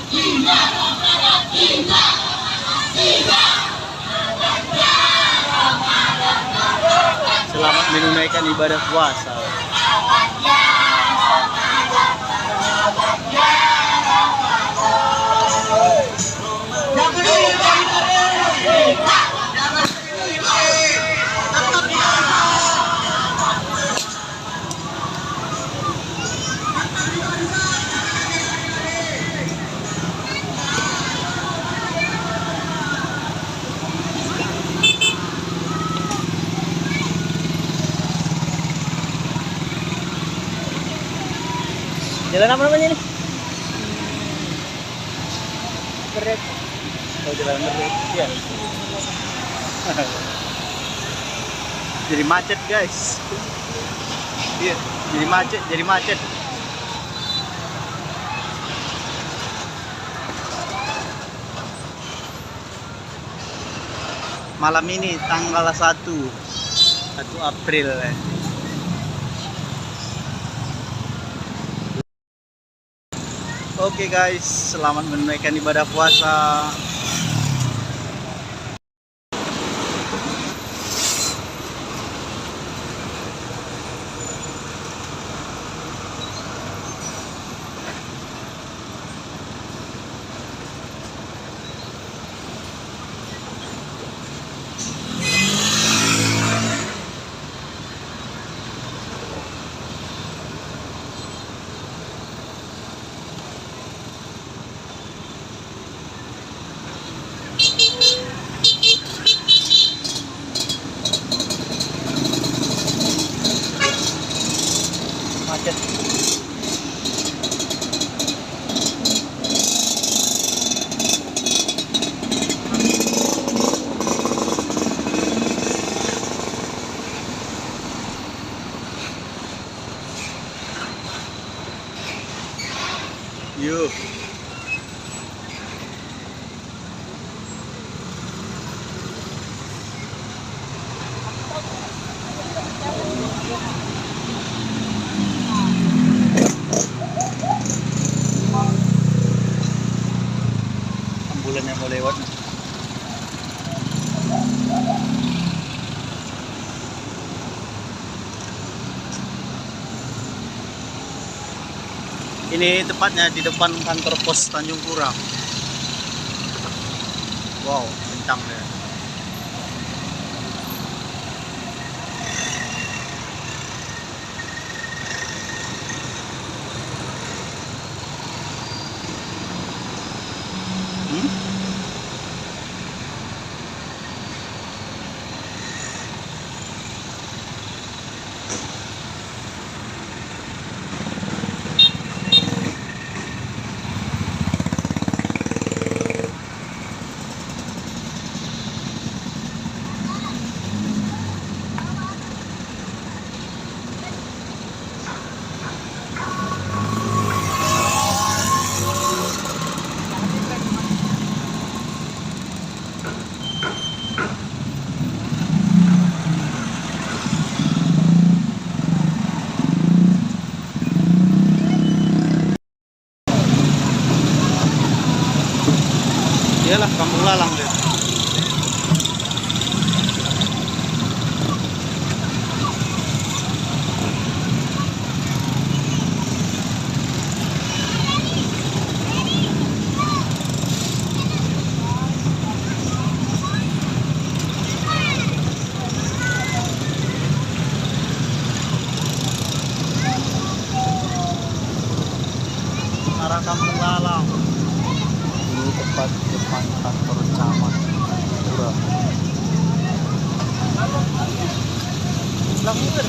Selamat menunaikan ibadah puasa. Jalan apa namanya ini? Beret. Oh, jalan beret. Iya. Jadi macet, guys. Iya, jadi macet. Malam ini tanggal 1 April. Oke guys, selamat menunaikan ibadah puasa. Macet. Yuk. Ambulan yang mau lewat. Ini tepatnya di depan kantor pos Tanjung Pura. Wow, bintang deh. Iyalah, Kampung Lalang deh. Arah Kampung Lalang. Ini tepat depan kantor camat Pura. Langgar.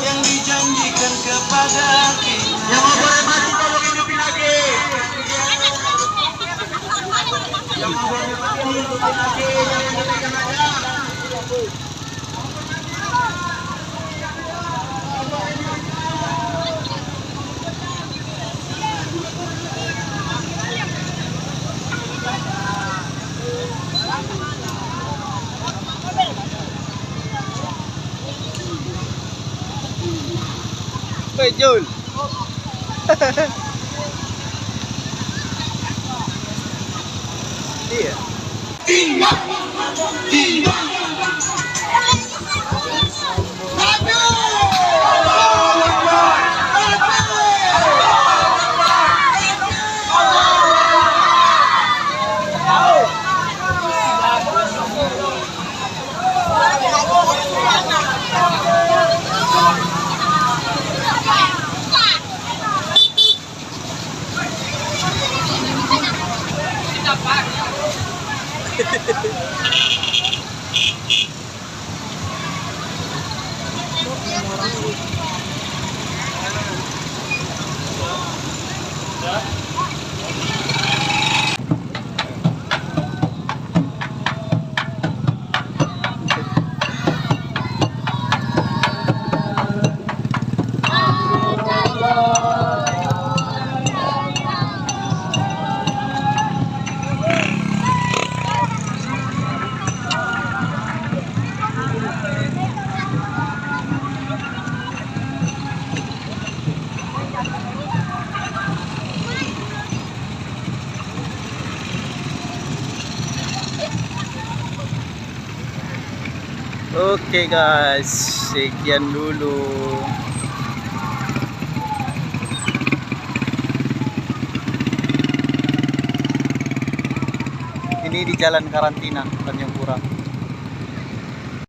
Yang dijanjikan kepada kita. Yang mau boleh mati tolong hidupin lagi. Yang mau boleh mati hidupin lagi. Yang menekan aja. Woi Jul. Iya. Oke guys, sekian dulu. Ini di Jalan Karantina, Tanjung Pura.